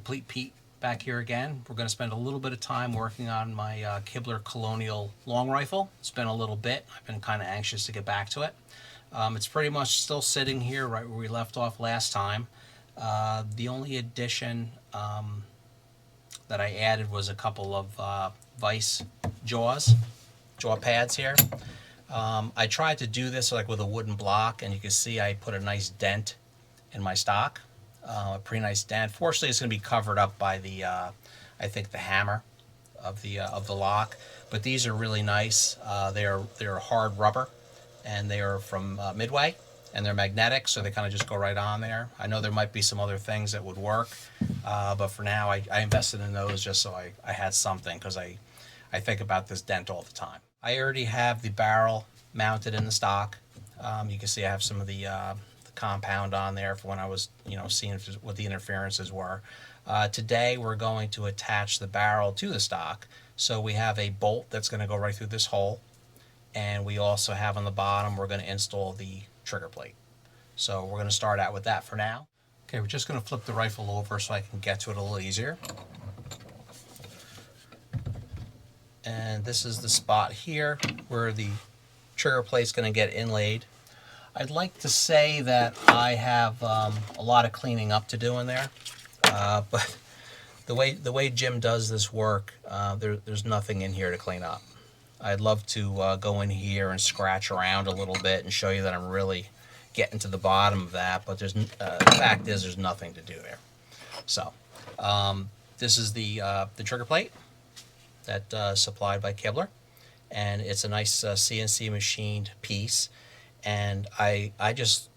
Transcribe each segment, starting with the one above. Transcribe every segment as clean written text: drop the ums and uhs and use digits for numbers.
complete Pete back here again. We're going to spend a little bit of time working on my Kibler Colonial Longrifle. It's been a little bit. I've been kind of anxious to get back to it. It's pretty much still sitting here right where we left off last time. The only addition that I added was a couple of vice jaw pads here. I tried to do this like with a wooden block, and you can see I put a nice dent in my stock, a pretty nice dent. Fortunately, it's going to be covered up by the, I think, the hammer of the lock. But these are really nice. They're hard rubber, and they are from Midway, and they're magnetic, so they kind of just go right on there. I know there might be some other things that would work, but for now, I invested in those just so I had something, because I think about this dent all the time. I already have the barrel mounted in the stock. You can see I have some of the compound on there for when I was, seeing what the interferences were. Today we're going to attach the barrel to the stock. So we have a bolt that's going to go right through this hole, and we also have on the bottom, we're going to install the trigger plate. So we're going to start out with that for now. Okay, we're just going to flip the rifle over so I can get to it a little easier. And this is the spot here where the trigger plate's going to get inlaid. I'd like to say that I have a lot of cleaning up to do in there, but the way Jim does this work, there's nothing in here to clean up. I'd love to go in here and scratch around a little bit and show you that I'm really getting to the bottom of that, but the fact is there's nothing to do there. So this is the trigger plate that's supplied by Kibler, and it's a nice CNC machined piece. And I just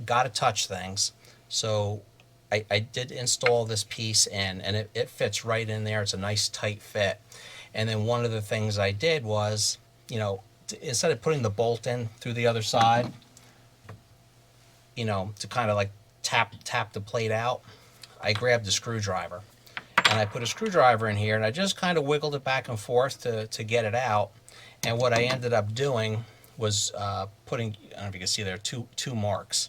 got to touch things, so I did install this piece in, and it fits right in there. It's a nice tight fit. And then one of the things I did was, instead of putting the bolt in through the other side, to kind of like tap the plate out, I grabbed a screwdriver, and I put a screwdriver in here, and I just kind of wiggled it back and forth to get it out. And what I ended up doing was putting, I don't know if you can see there, two marks.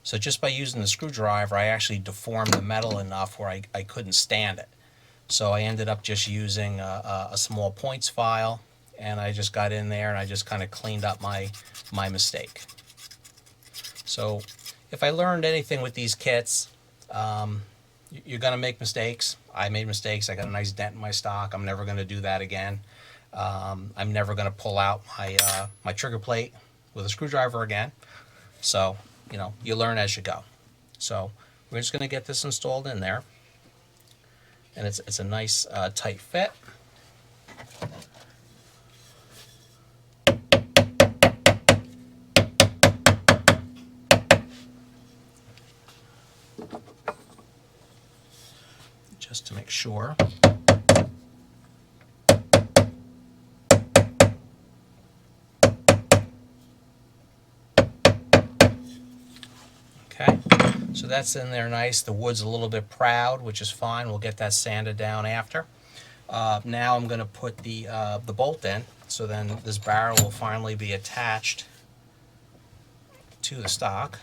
So just by using the screwdriver, I actually deformed the metal enough where I couldn't stand it. So I ended up just using a small points file, and I just got in there and I just kind of cleaned up my mistake. So if I learned anything with these kits, you're going to make mistakes. I made mistakes. I got a nice dent in my stock. I'm never going to do that again. I'm never going to pull out my trigger plate with a screwdriver again. So, you learn as you go. So we're just going to get this installed in there. And it's a nice tight fit. Just to make sure. Okay, so that's in there nice. The wood's a little bit proud, which is fine. We'll get that sanded down after. Now I'm going to put the bolt in, so then this barrel will finally be attached to the stock.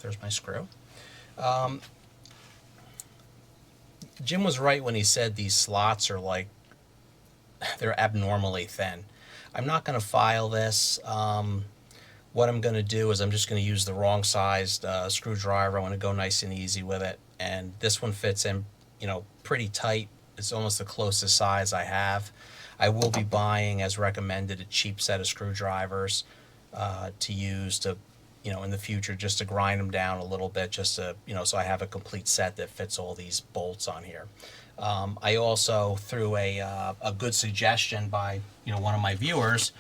There's my screw. Jim was right when he said these slots are they're abnormally thin. I'm not going to file this. What I'm going to do is I'm just going to use the wrong sized screwdriver. I want to go nice and easy with it. And this one fits in, pretty tight. It's almost the closest size I have. I will be buying, as recommended, a cheap set of screwdrivers to use to, in the future, just to grind them down a little bit, just to, so I have a complete set that fits all these bolts on here. I also, through a good suggestion by one of my viewers,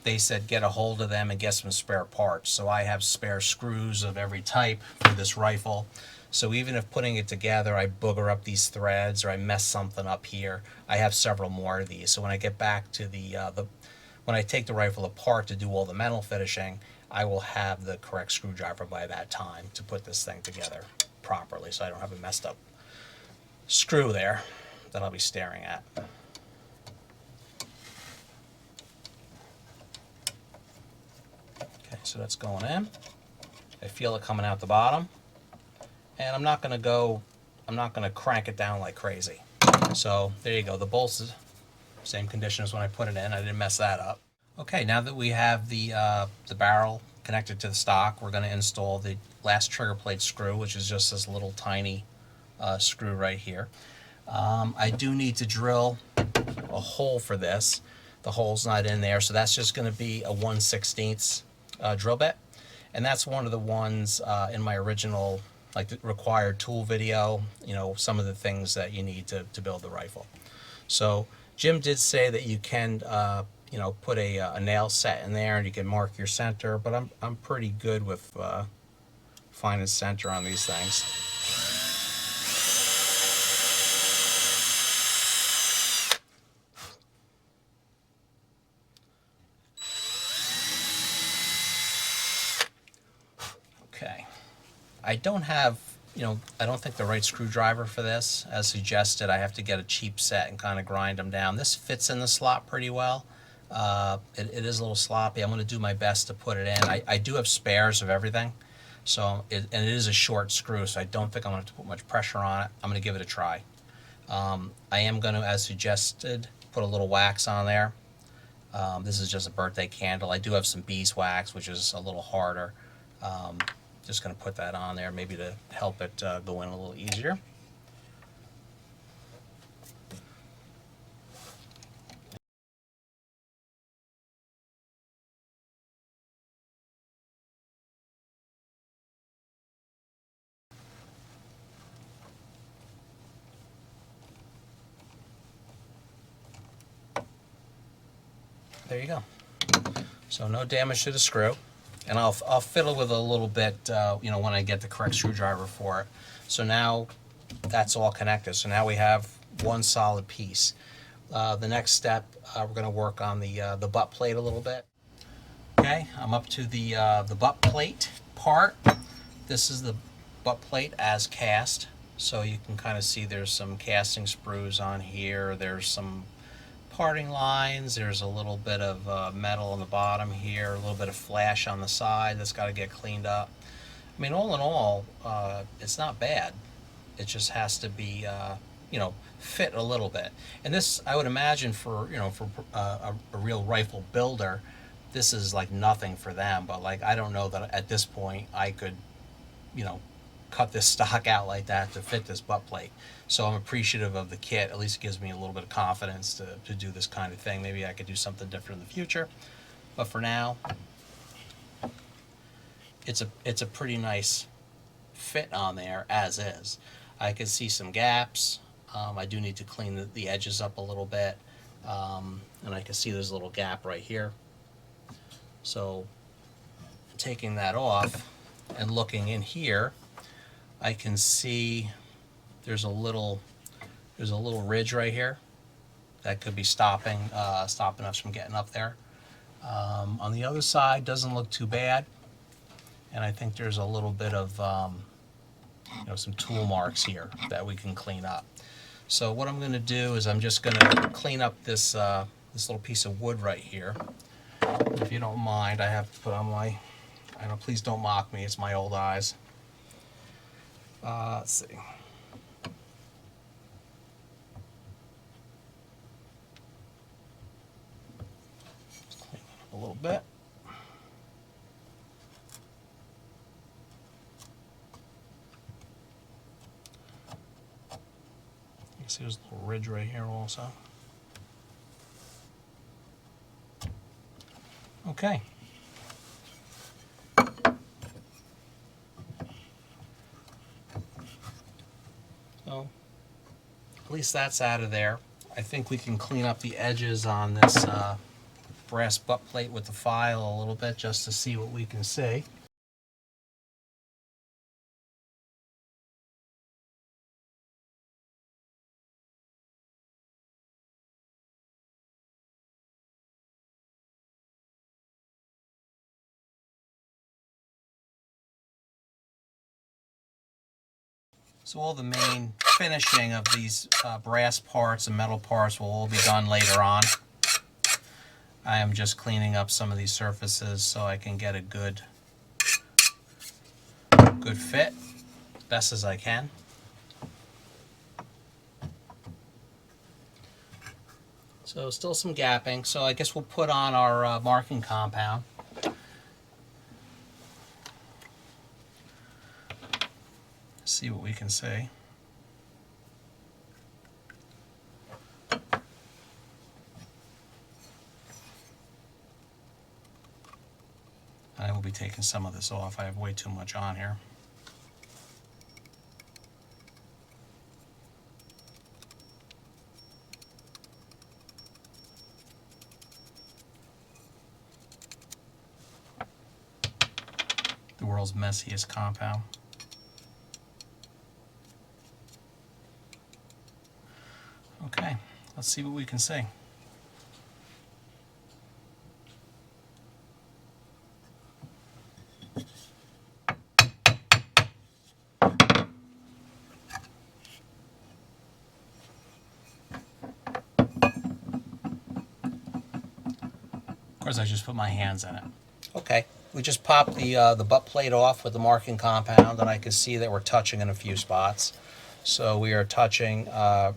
they said get a hold of them and get some spare parts. So I have spare screws of every type for this rifle. So even if putting it together I booger up these threads or I mess something up here, I have several more of these. So when I get back to when I take the rifle apart to do all the metal finishing, I will have the correct screwdriver by that time to put this thing together properly, so I don't have a messed up screw there that I'll be staring at. Okay, so that's going in. I feel it coming out the bottom, and I'm not going to crank it down like crazy. So there you go. The bolts, same condition as when I put it in. I didn't mess that up. Okay, now that we have the barrel connected to the stock, we're going to install the last trigger plate screw, which is just this little tiny screw right here. I do need to drill a hole for this. The hole's not in there, so that's just going to be a 1/16 drill bit. And that's one of the ones in my original, like the required tool video, you know, some of the things that you need to build the rifle. So Jim did say that you can, you know, put a nail set in there and you can mark your center, but I'm pretty good with finding center on these things. Okay. I don't have, you know, I don't think the right screwdriver for this. As suggested, I have to get a cheap set and kind of grind them down. This fits in the slot pretty well. It is a little sloppy. I'm going to do my best to put it in. I do have spares of everything, so and it is a short screw, so I don't think I'm going to have to put much pressure on it. I'm going to give it a try. I am going to, as suggested, put a little wax on there. This is just a birthday candle. I do have some beeswax, which is a little harder. Just going to put that on there, maybe to help it go in a little easier. There you go. So no damage to the screw. And I'll fiddle with it a little bit, you know, when I get the correct screwdriver for it. So now that's all connected. So now we have one solid piece. The next step, we're going to work on the butt plate a little bit. Okay, I'm up to the butt plate part. This is the butt plate as cast. So you can kind of see there's some casting sprues on here. There's some parting lines, there's a little bit of metal on the bottom here, a little bit of flash on the side that's got to get cleaned up. I mean, all in all, it's not bad. It just has to be, you know, fit a little bit. And this, I would imagine, for, you know, for a real rifle builder, this is like nothing for them. But like, I don't know that at this point I could, you know, cut this stock out like that to fit this butt plate. So I'm appreciative of the kit. At least it gives me a little bit of confidence to do this kind of thing. Maybe I could do something different in the future. But for now, it's a pretty nice fit on there as is. I can see some gaps. I do need to clean the edges up a little bit. And I can see there's a little gap right here. So taking that off and looking in here, I can see there's a little ridge right here that could be stopping us from getting up there. On the other side, doesn't look too bad, and I think there's a little bit of you know, some tool marks here that we can clean up. So what I'm going to do is I'm just going to clean up this this little piece of wood right here. If you don't mind, I have to put on my, I know, please don't mock me, it's my old eyes. Let's see. Just clean it up a little bit. You can see there's a little ridge right here also. Okay. So, at least that's out of there. I think we can clean up the edges on this brass butt plate with the file a little bit just to see what we can see. So all the main finishing of these brass parts and metal parts will all be done later on. I am just cleaning up some of these surfaces so I can get a good good fit, best as I can. So still some gapping, so I guess we'll put on our marking compound. See what we can see. I will be taking some of this off. I have way too much on here. The world's messiest compound. Okay, let's see what we can see. Of course, I just put my hands in it. Okay, we just popped the butt plate off with the marking compound, and I can see that we're touching in a few spots. So we are touching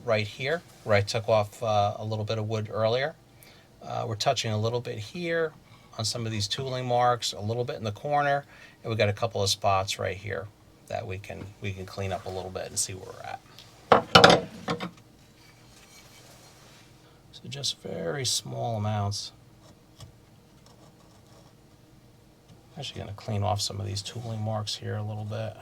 right here, where I took off a little bit of wood earlier. We're touching a little bit here on some of these tooling marks, a little bit in the corner, and we got a couple of spots right here that we can clean up a little bit and see where we're at. So just very small amounts. I'm actually going to clean off some of these tooling marks here a little bit.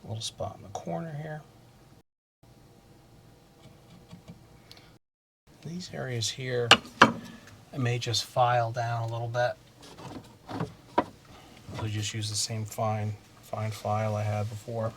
A little spot in the corner here. These areas here, I may just file down a little bit. I'll just use the same fine file I had before.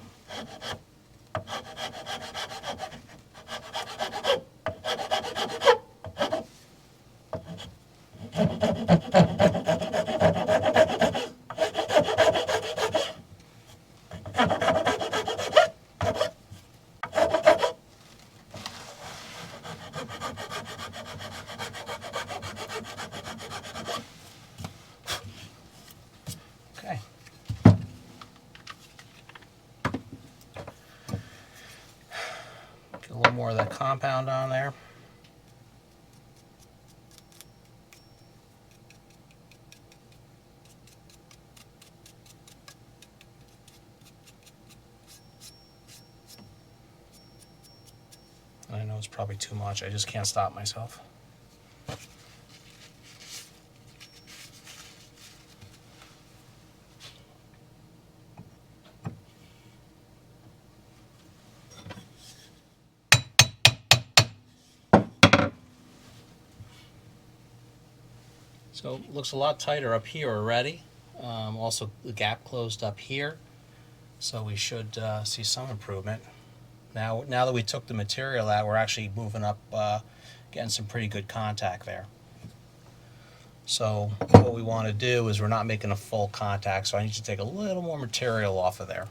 Okay. Get a little more of that compound on there. I know it's probably too much. I just can't stop myself. So it looks a lot tighter up here already. Also, the gap closed up here, so we should see some improvement. Now that we took the material out, we're actually moving up, getting some pretty good contact there. So what we want to do is we're not making a full contact, so I need to take a little more material off of there.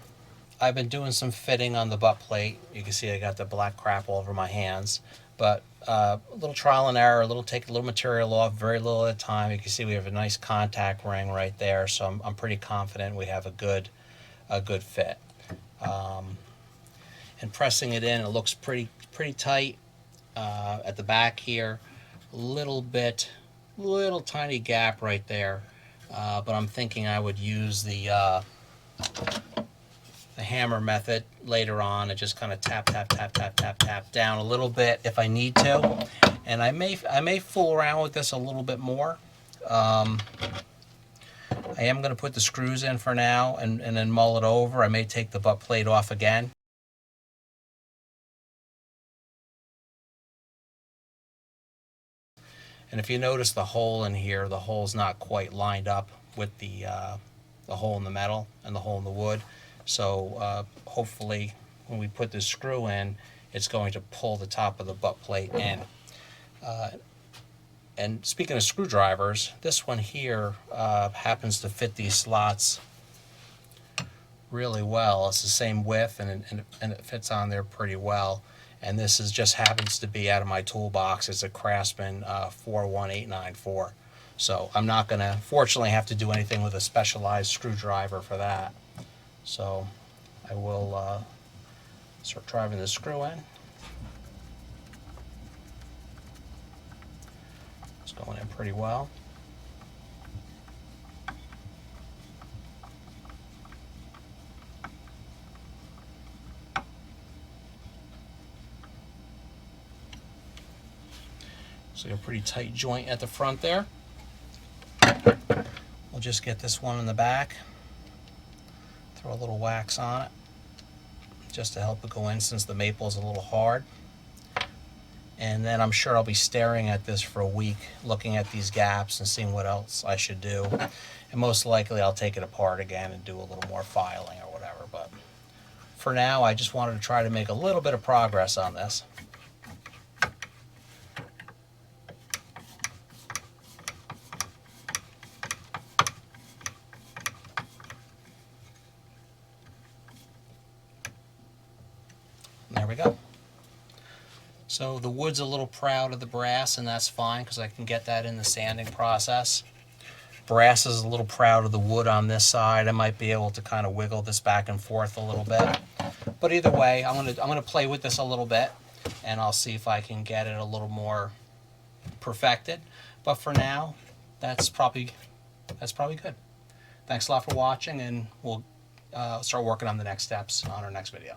I've been doing some fitting on the butt plate. You can see I got the black crap all over my hands, but a little trial and error, take a little material off, very little at a time. You can see we have a nice contact ring right there, so I'm pretty confident we have a good fit. And pressing it in, it looks pretty tight at the back here. Little tiny gap right there, but I'm thinking I would use the hammer method later on and just kind of tap down a little bit if I need to. And I may fool around with this a little bit more. I am going to put the screws in for now and then mull it over. I may take the butt plate off again. And if you notice the hole in here, the hole's not quite lined up with the hole in the metal and the hole in the wood. So hopefully when we put this screw in, it's going to pull the top of the butt plate in. And speaking of screwdrivers, this one here happens to fit these slots really well. It's the same width and it fits on there pretty well. And this is just happens to be out of my toolbox. It's a Craftsman 41894. So I'm not going to, fortunately, have to do anything with a specialized screwdriver for that. So I will start driving the screw in. It's going in pretty well. So a pretty tight joint at the front there. We'll just get this one in the back. Throw a little wax on it just to help it go in since the maple is a little hard. And then I'm sure I'll be staring at this for a week, looking at these gaps and seeing what else I should do. And most likely I'll take it apart again and do a little more filing or whatever. But for now, I just wanted to try to make a little bit of progress on this. There we go. So the wood's a little proud of the brass, and that's fine because I can get that in the sanding process. Brass is a little proud of the wood on this side. I might be able to kind of wiggle this back and forth a little bit. But either way, I'm gonna play with this a little bit, and I'll see if I can get it a little more perfected. But for now, that's probably good. Thanks a lot for watching, and we'll start working on the next steps on our next video.